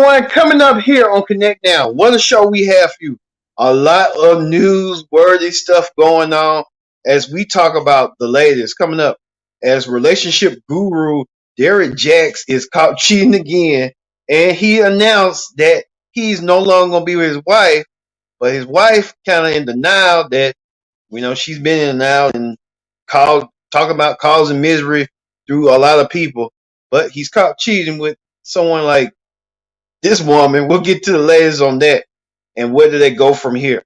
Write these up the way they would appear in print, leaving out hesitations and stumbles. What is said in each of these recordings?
everyone, coming up here on Connect Now. What a show we have for you. A lot of newsworthy stuff going on as we talk about the latest. Coming up as relationship guru Derrick Jaxn is caught cheating again, and he announced that he's no longer going to be with his wife, but his wife kind of in denial that she's been in and out and talking about causing misery through a lot of people, but he's caught cheating with someone like this woman. We'll get to the latest on that and where do they go from here.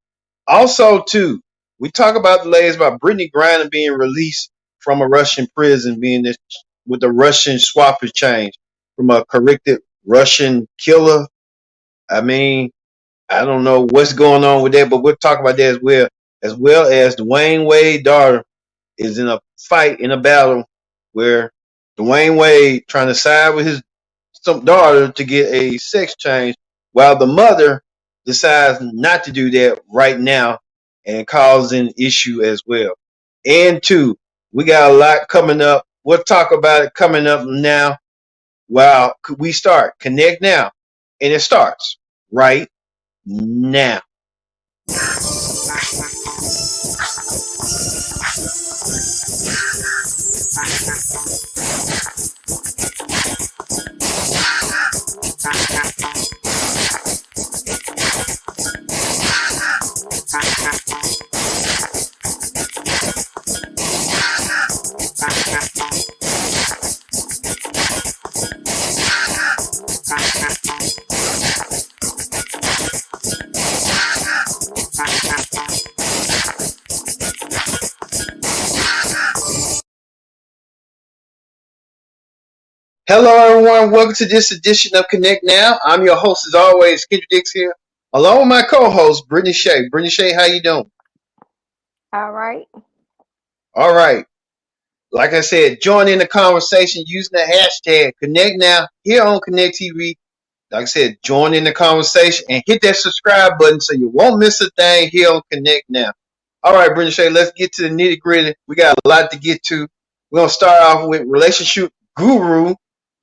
Also, too, we talk about the latest about Brittany Griner being released from a Russian prison, being this with a Russian swapper change from a corrected Russian killer. I mean, I don't know what's going on with that, but we'll talk about that as well as Dwayne Wade's daughter is in a fight in a battle where Dwayne Wade trying to side with his some daughter to get a sex change, while the mother decides not to do that right now and causing issue as well. And two, we got a lot coming up. We'll talk about it coming up now. Wow, could we start? Connect now. And it starts right now. Hello, everyone. Welcome to this edition of Connect Now. I'm your host, as always, Kendra Dix here, along with my co-host, Brittany Shea. Brittany Shea, how you doing? All right. All right. Like I said, join in the conversation using the hashtag Connect Now here on Connect TV. Like I said, join in the conversation and hit that subscribe button so you won't miss a thing here on Connect Now. All right, Brittany Shea, let's get to the nitty gritty. We got a lot to get to. We're going to start off with relationship guru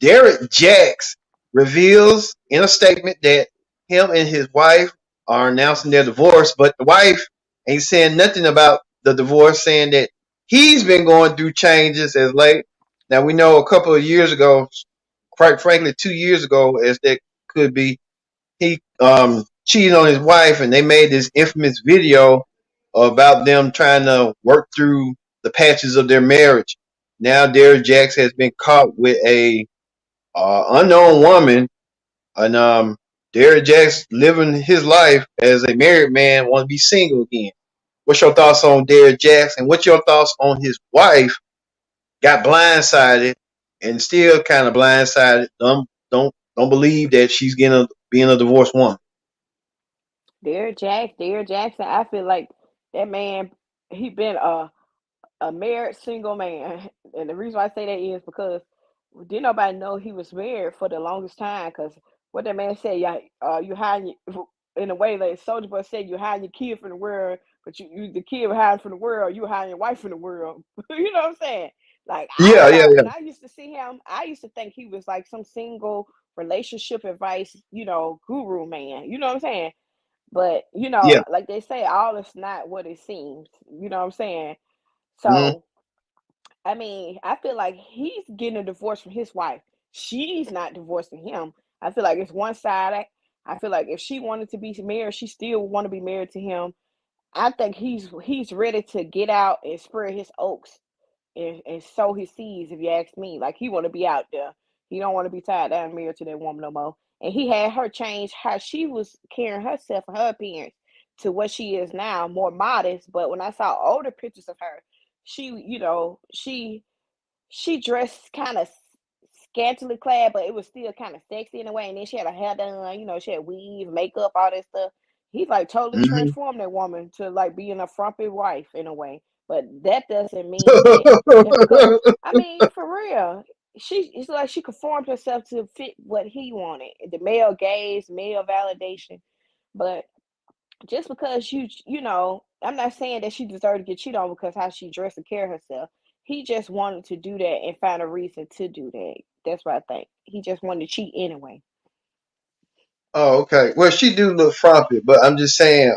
Derrick Jaxn reveals in a statement that him and his wife are announcing their divorce, but the wife ain't saying nothing about the divorce, saying that he's been going through changes as late. Now, we know a couple of years ago, quite frankly, 2 years ago, as that could be, he cheated on his wife, and they made this infamous video about them trying to work through the patches of their marriage. Now Derrick Jaxn has been caught with a unknown woman, and Derrick Jaxn living his life as a married man, want to be single again. What's your thoughts on Derrick Jaxn, and what's your thoughts on his wife got blindsided and still kind of blindsided? Don't believe that she's getting being a divorced woman. Derrick Jackson. I feel like that man. He been a married single man, and the reason why I say that is because didn't nobody know he was married for the longest time. Because what that man said, yeah, you hiding in a way like Soldier Boy said, you hiding your kid from the world, but you the kid hiding from the world, you hiding your wife from the world. You know what I'm saying? Like I Yeah, yeah, thought yeah, when I used to see him, I used to think he was like some single relationship advice, guru man. You know what I'm saying? But yeah. like they say, all is not what it seems. You know what I'm saying? Mm-hmm. So I mean, I feel like he's getting a divorce from his wife. She's not divorcing him. I feel like it's one sided. I feel like if she wanted to be married, she still want to be married to him. I think he's ready to get out and spread his oaks and sow his seeds. If you ask me, like he want to be out there. He don't want to be tied down married to that woman no more. And he had her change how she was carrying herself and her appearance to what she is now, more modest. But when I saw older pictures of her, she dressed kind of scantily clad, but it was still kind of sexy in a way. And then she had her hair done, she had weave, makeup, all that stuff. He's like totally Mm-hmm. transformed that woman to like being a frumpy wife in a way. But that doesn't mean that just because I mean, for real, it's like she conformed herself to fit what he wanted. The male gaze, male validation. But just because I'm not saying that she deserved to get cheated on because how she dressed and carried herself. He just wanted to do that and find a reason to do that. That's what I think. He just wanted to cheat anyway. Oh, okay. Well, she do look frumpy, but I'm just saying.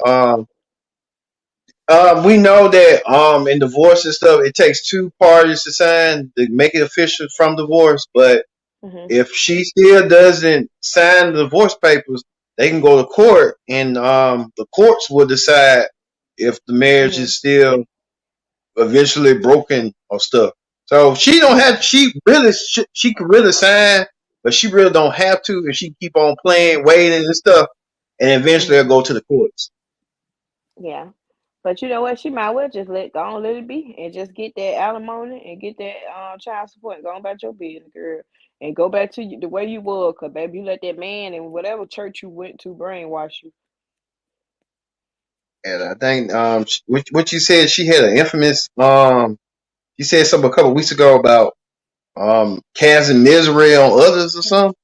We know that in divorce and stuff, it takes two parties to sign to make it official from divorce. But Hmm. if she still doesn't sign the divorce papers, they can go to court, and the courts will decide if the marriage Hmm. is still eventually broken or stuff. So she don't Yeah. have. She could really sign, but she really don't have to if she keep on playing, waiting and stuff, and eventually Hmm. it'll go to the courts. Yeah. But you know what? She might well just let it be and just get that alimony and get that child support and go on about your business, girl. And go back to the way you were, cause baby, you let that man and whatever church you went to brainwash you. And I think what you said, she had an infamous you said something a couple weeks ago about casting misery on others or something.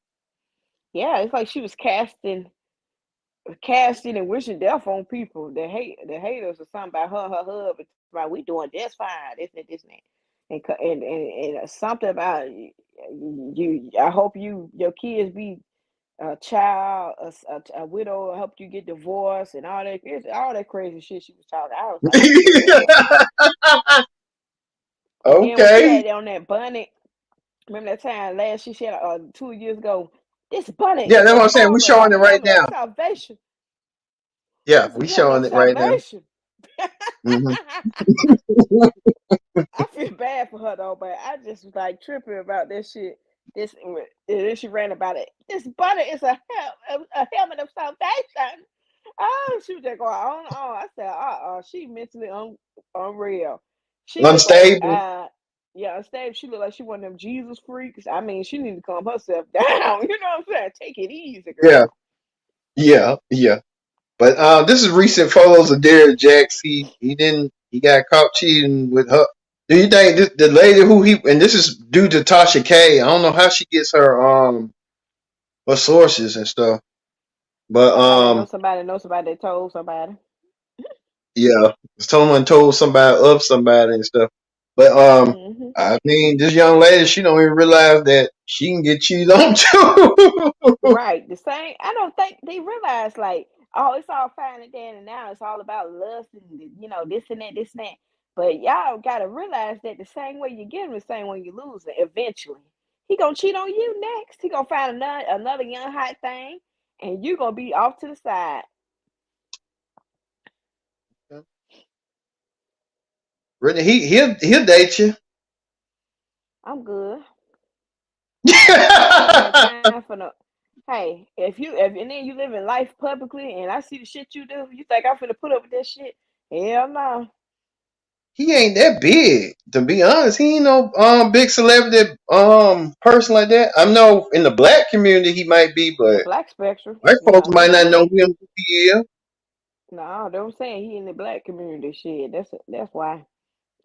Yeah, it's like she was casting and wishing death on people that hate us or something about her and her husband. About we doing just fine, this and this and that. And something about you. I hope your kids be a child, a widow, help you get divorced and all that. It's all that crazy shit she was talking. I was like, good lord. And then when she Okay. had it on that bunny, remember that time last she said 2 years ago, this bunny Yeah, is that's what I'm saying. We're a showing it right helmet of now. salvation. Yeah, It's a we helmet showing of it right now. salvation. Hmm. I feel bad for her though, but I just was like tripping about this shit. This and then she ran about it. This butter is a helmet of salvation. Oh, she was just going on and on. I said, she mentally unreal. She looked like Unstable. yeah, unstable. She looked like she one of them Jesus freaks. I mean, she need to calm herself down. You know what I'm saying? Take it easy, Yeah, girl. yeah. But this is recent photos of Derrick Jaxn. He got caught cheating with her. Do you think the lady who he, and this is due to Tasha K? I don't know how she gets her sources and stuff. But Somebody know somebody that told somebody. yeah, someone told somebody of somebody and stuff. But Hmm. I mean, this young lady, she don't even realize that she can get cheated on too. Right. The same. I don't think they realize like, oh, it's all fine and dandy now. It's all about lust and this and that, this and that. But y'all gotta realize that the same way you get him, the same way you lose it. Eventually, he gonna cheat on you next. He gonna find another young hot thing, and you gonna be off to the side. Really, he'll date you. I'm good. I ain't got time for no. Hey, if and then you living life publicly, and I see the shit you do, you think I'm finna put up with that shit? Hell no. He ain't that big, to be honest. He ain't no big celebrity person like that. I know in the black community he might be, In the but black spectrum, white folks no, he might not not. know him who he is. No, they were saying he in the black community. Shit, that's why.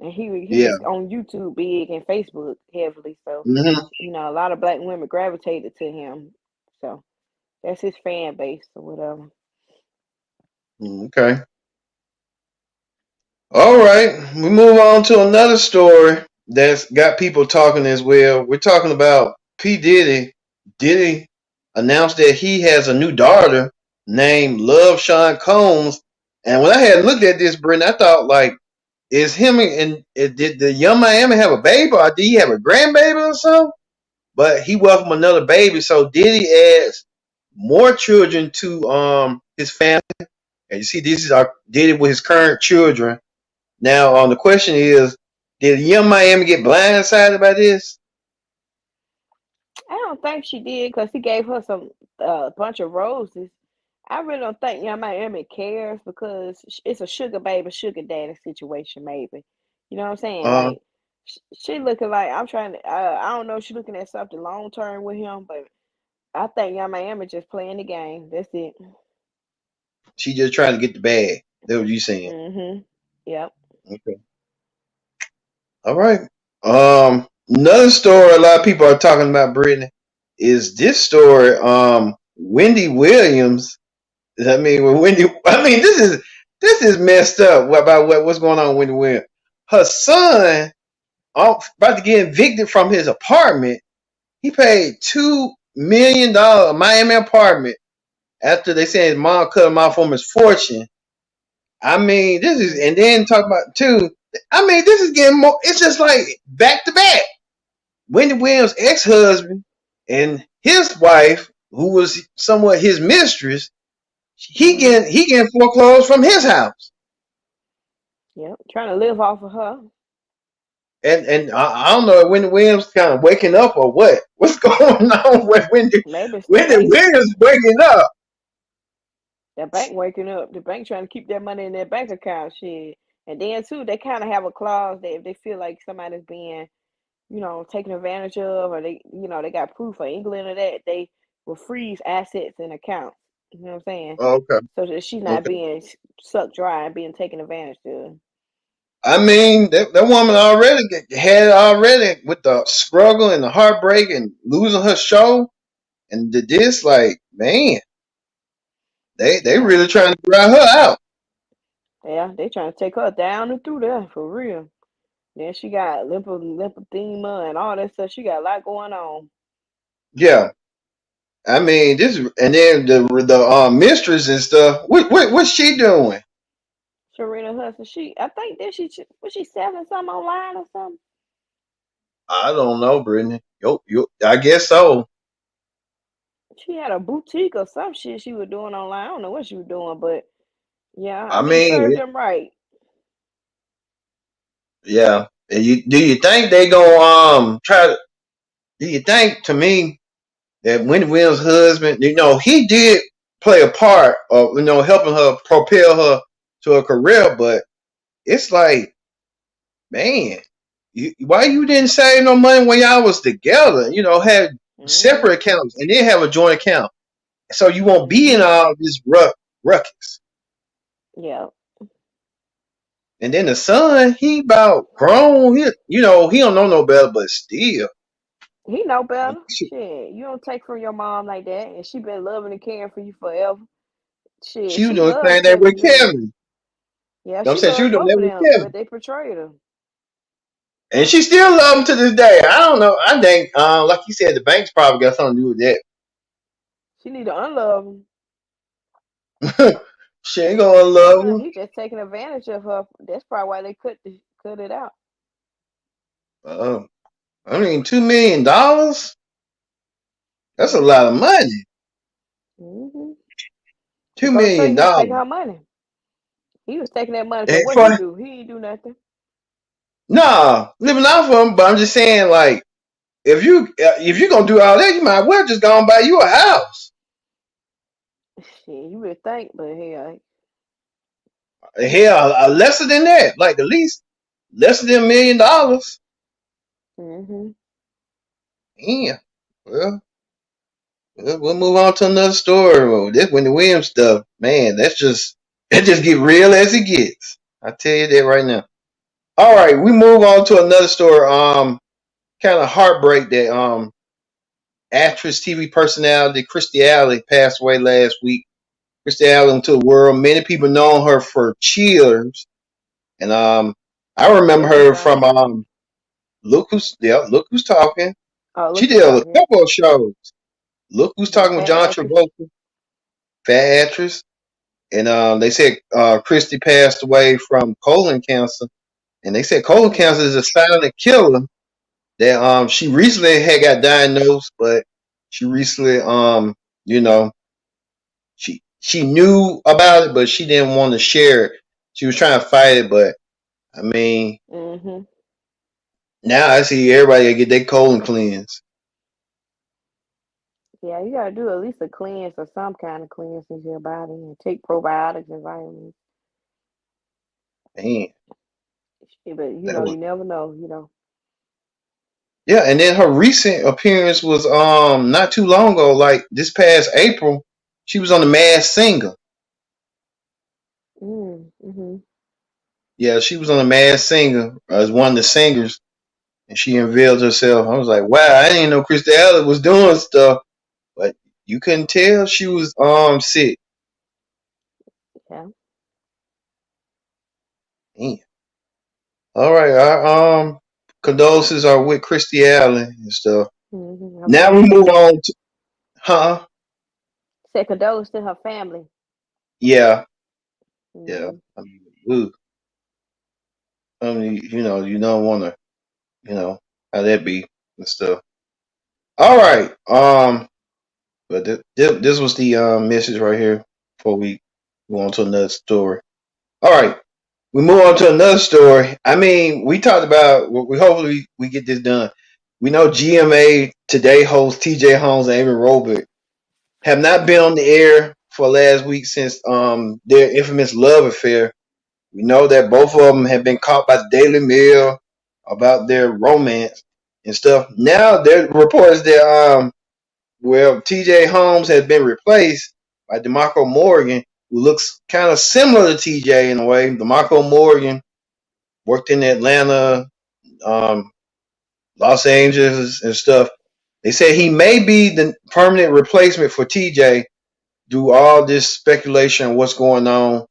And he Yeah. was on YouTube big and Facebook heavily, so Hmm. a lot of black women gravitated to him. So that's his fan base or whatever. Okay. All right. We move on to another story that's got people talking as well. We're talking about P. Diddy. Diddy announced that he has a new daughter named Love Sean Combs. And when I had looked at this, Brendan, I thought like, is him and did the young Miami have a baby or did he have a grandbaby or something? But he welcomed another baby, so Diddy adds more children to his family. And you see, this is our Diddy with his current children. Now, the question is, did young Miami get blindsided by this? I don't think she did because he gave her some bunch of roses. I really don't think Miami cares because it's a sugar baby, sugar daddy situation. Maybe you know what I'm saying? Uh, Like she looking like I'm trying to. I don't know. If she looking at something long term with him, but I think Young Miami just playing the game. That's it. she just trying to get the bag. That's what you saying. Mhm. Yep. Okay. All right. Another story a lot of people are talking about, Brittany, is this story. Wendy Williams. I mean, when Wendy. I mean, this is messed up about what's going on with Wendy Williams. Her son, about to get evicted from his apartment. He paid $2 million a Miami apartment after they said his mom cut him off from his fortune. I mean, this is, and then talk about too. I mean, this is getting more. It's just like back to back. Wendy Williams' ex-husband and his wife, who was somewhat his mistress, Mhm. he getting foreclosed from his house. Yep. Trying to live off of her. And I don't know if Wendy Williams kind of waking up or what. What's going on with Maybe it's the Wendy bank. Williams waking up? The bank waking up. The bank trying to keep their money in their bank account. Shit. And then too, they kind of have a clause that if they feel like somebody's being, taken advantage of, or they got proof of England or that, they will freeze assets and accounts. You know what I'm saying? Okay, So that she's not okay. being sucked dry and being taken advantage of. I mean, that woman already had it already with the struggle and the heartbreak and losing her show, and this like man, they Yeah, really trying to dry her out. yeah, they trying to take her down and through there for real. Then she got lymphedema and all that stuff. She got a lot going on. Yeah, I mean this, and then the mistress and stuff. What's she doing? Sharina Hudson, I think that was she selling something online or something. I don't know, Brittany. Yo, I guess so. She had a boutique or some shit she was doing online. I don't know what she was doing, but yeah, I I mean, serve mean, them right. yeah. And do you think they gonna try to? Do you think to me that Wendy Williams' husband, he did play a part of helping her propel her to a career, but it's like, man, why you didn't save no money when y'all was together? Had Mhm. separate accounts and then have a joint account, so you won't be in Mhm. all this ruckus. Yeah. And then the son, he about grown. He don't know no better, but still, He know better. Shit, you don't take from your mom like that, and she been loving and caring for you forever. Shit, she was she doing the loves same thing with Kevin Mills. Kevin. Yeah, I'm she saying she loves was doing both that of with them, but Kevin. they portrayed her. And she still love him to this day. I don't know. I think, like you said, the bank's probably got something to do with She need to unlove him. that. She ain't gonna love Sometimes him. he just taking advantage of her. That's probably why they cut it out. Uh, I mean, $2 million. That's a lot of money. Hmm. Two Gonna say million he was taking dollars. her money. He was taking that money because And what he for do? He ain't do nothing. nah, living off of him. But I'm just saying, like, if you gonna do all that, you might well just go and buy you a house. Shit, you would think, but hell, Hell, lesser than that. Like at least lesser than $1 million. hmm, Yeah. Well, we'll move on to another story. Well, this Wendy Williams stuff, man, it just get real as it gets. I tell you that right now. All right, we move on to another story. Kind of heartbreak that actress, TV personality Christy Alley passed away last week. Christy Alley into the world. Many people know her for Cheers, and I remember Jesse her from James. Look Who's Talking. Oh, She look who's did a talking. couple of shows. Look Who's Yeah, Talking with fat John actress. Travolta, fat actress. And they said Christy passed away from colon cancer. And they said colon Mm. cancer is a silent killer. That she recently had got diagnosed, but she recently you know she knew about it, but she didn't want to share it. She was trying to fight it, but I mean Mhm. now I see everybody gotta get their colon cleansed. Yeah, you gotta do at least a cleanse or some kind of cleanse into your body and take probiotics and vitamins. Man, Yeah, but that was you never know. yeah. And then her recent appearance was not too long ago, like this past April. She was on the Masked Singer. Mm. Mhm. Yeah, she was on the Masked Singer as one of the singers, and she unveiled herself. I was like, wow, I didn't know Krista Allen was doing stuff, but you couldn't tell she was sick. Yeah. Man. All right, our condolences are with Christy Allen and stuff. Mhm. I'm Now we sorry to move hear that. on to huh? Said condolences to her family. Yeah, yeah. Hmm. I mean, ooh, you don't want to, how that be and stuff. All right. But this was the message right here before we go on to another story. All right, we move on to another story. I mean, we talked about. We hopefully we get this done. We know GMA today hosts TJ Holmes and Amy Robert have not been on the air for last week since their infamous love affair. We know that both of them have been caught by the Daily Mail about their romance and stuff. Now there are reports that TJ Holmes has been replaced by DeMarco Morgan, who looks kind of similar to TJ in a way. DeMarco Morgan worked in Atlanta, um, Los Angeles, and stuff. They say he may be the permanent replacement for TJ. Do all this speculation on what's going on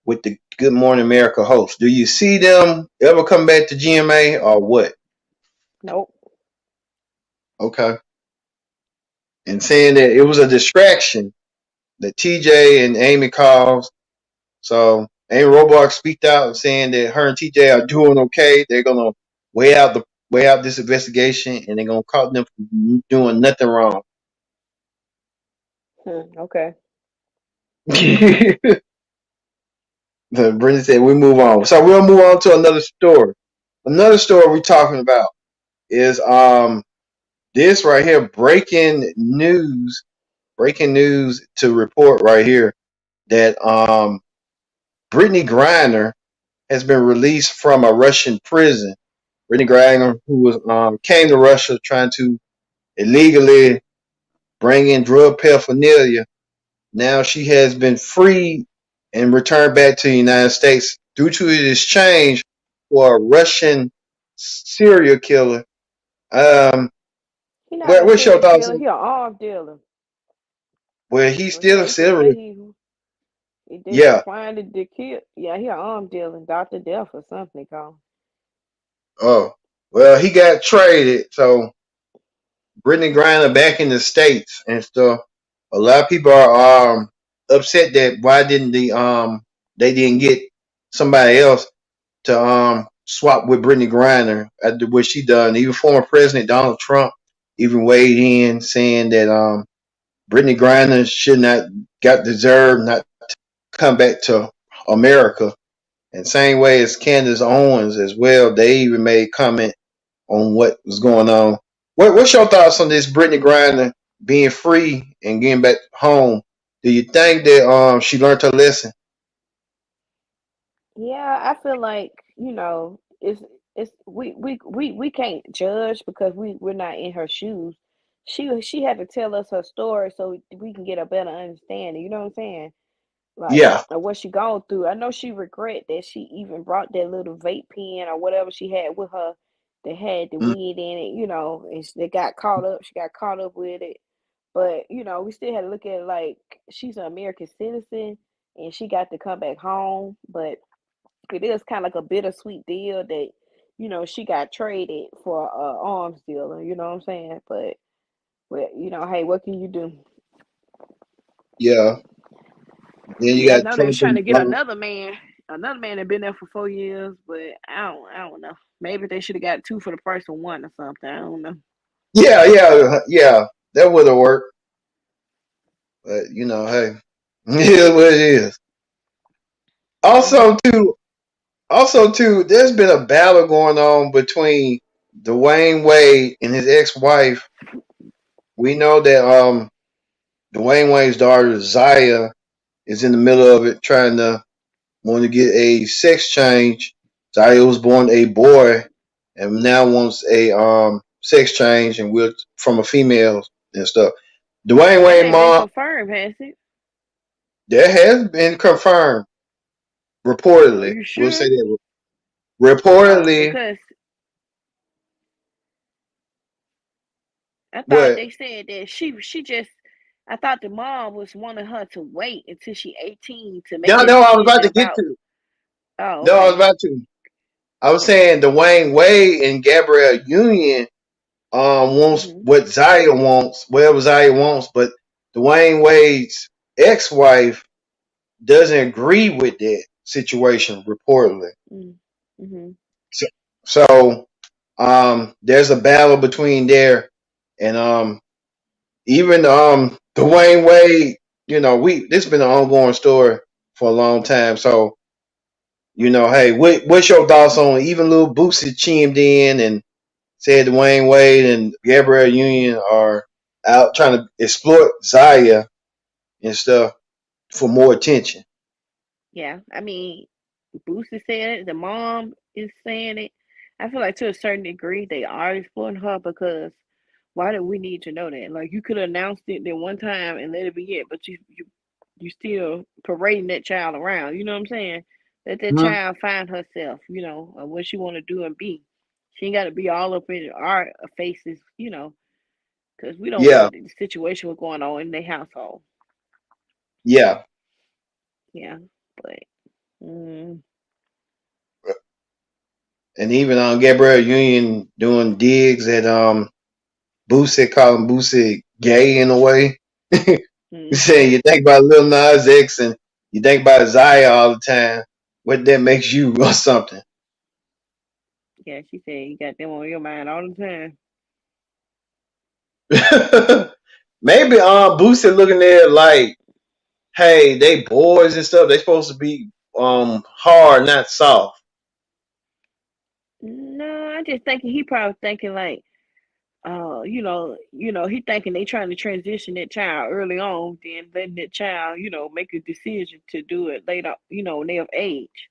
with the Good Morning America host. Do you see them ever come back to GMA or what? Nope. Okay. And saying that it was a distraction that TJ and Amy caused. So Amy Robach speaked out saying that her and TJ are doing okay. They're gonna weigh out this investigation and they're gonna call them from doing nothing wrong. Okay. Brendan said we move on. So we'll move on to another story. Another story we're talking about is this right here, breaking news to report right here that Brittany Griner has been released from a Russian prison. Brittany Griner, who was came to Russia trying to illegally bring in drug paraphernalia, now she has been freed and returned back to the United States due to an exchange for a Russian serial killer. Um, He not no what's your serial thoughts killer. on? He an arm dealer. Well, he's Well, he still a basically serial. say he did Yeah. decline to kill. Yeah, he an arm dealer, Doctor Death or something they call Oh, well, he got traded, so Brittany Griner back in the states and stuff. A lot of people are upset that why didn't they didn't get somebody else to swap with Brittany Griner after what she done. Even former President Donald Trump even weighed in saying that Brittany Griner should not got deserved not to come back to America. And same way as Candace Owens as well, they even made comment on what was going on. What's your thoughts on this Brittany Griner being free and getting back home? Do you think that she learned her lesson? him. Yeah, I feel like it's we can't judge because we're not in her shoes. She had to tell us her story so we can get a better understanding. You know what I'm saying? Like Yeah. what she gone through. I know she regret that she even brought that little vape pen or whatever she had with her that had the Mm, weed in it, and they got caught up. She got caught up with it. But, we still had to look at it like she's an American citizen and she got to come back home. But it is kind of like a bittersweet deal that, she got traded for a arms dealer, you know what I'm saying? But hey, what can you do? yeah. Then you Yeah, I got know they was Trump trying and to get another man that been there for 4 years, but I don't know. Maybe they should have got two for the price of one or something. I don't know. yeah. That would have worked. But hey, it is what it is. Hmm. Also too, there's been a battle going on between Dwayne Wade and his ex-wife. We know that Dwayne Wade's daughter Zaya is in the middle of it, trying to want to get a sex change. Zaya was born a boy, and now wants a sex change and with from a female and stuff. Dwayne That Wade ain't been mom, confirmed, has it? that has been confirmed Are reportedly. you We'll say sure? that Oh, reportedly. because I thought What? they said that she just. I thought the mom was wanting her to wait until she 18 to make No, that no, I was decision about to get about. to. Oh, No, I was okay. about to. I was saying Dwayne Wade and Gabrielle Union wants Hmm. what Zaya wants, whatever Zaya wants, but Dwayne Wade's ex-wife doesn't agree with that situation reportedly. Mm-hmm. So, so there's a battle between there and even Dwayne Wade. We this has been an ongoing story for a long time. So hey, what's your thoughts on even little Boosie chimed in and said Dwayne Wade and Gabrielle Union are out trying to exploit Zaya and stuff for more attention. Yeah, I mean, Boosie said it. The mom is saying it. I feel like to a certain degree they are exploiting her because why do we need to know that? Like you could have announced it then one time and let it be it, but you still parading that child around. You know what I'm saying? Let that Mhm. child find herself. What she want to do and be. She ain't got to be all up in our faces. Because we don't know Yeah, what the situation was going on in their household. yeah, Yeah, but mm, and even Gabrielle Union doing digs at Boosie, calling Boosie gay in a way. mm-hmm. Saying you think about Lil Nas X and you think about Zaya all the time. What that makes you or something. Yeah, she said you got them on your mind all the time. Maybe Boosie looking at it like, hey, they boys and stuff. They supposed to be hard, not soft. No, I just thinking he probably thinking like, he thinking they trying to transition that child early on, then letting that child, make a decision to do it later, when they of age.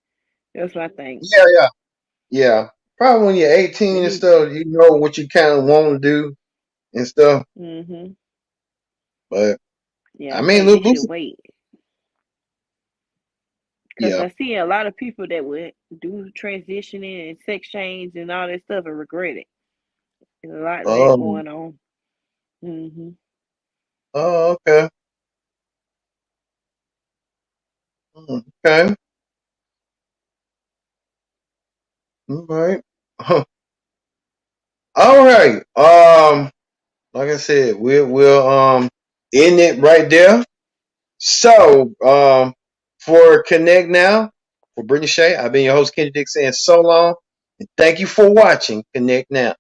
That's what I think. Yeah, yeah, yeah. Probably when you're 18 That and he, stuff, you know what you kind of want to do and stuff. mm-hmm. But Yeah, I I mean, think little they should Boosie. wait because Yeah. I see a lot of people that would do transitioning and sex change and all that stuff and regret it. There's a lot of that Um. going on. Mm-hmm. Oh, okay. Okay. All right. All right. Like I said, we'll end it right there. So, for Connect Now, for Brittany Shay, I've been your host, Kenny Dick, saying so long, and thank you for watching Connect Now.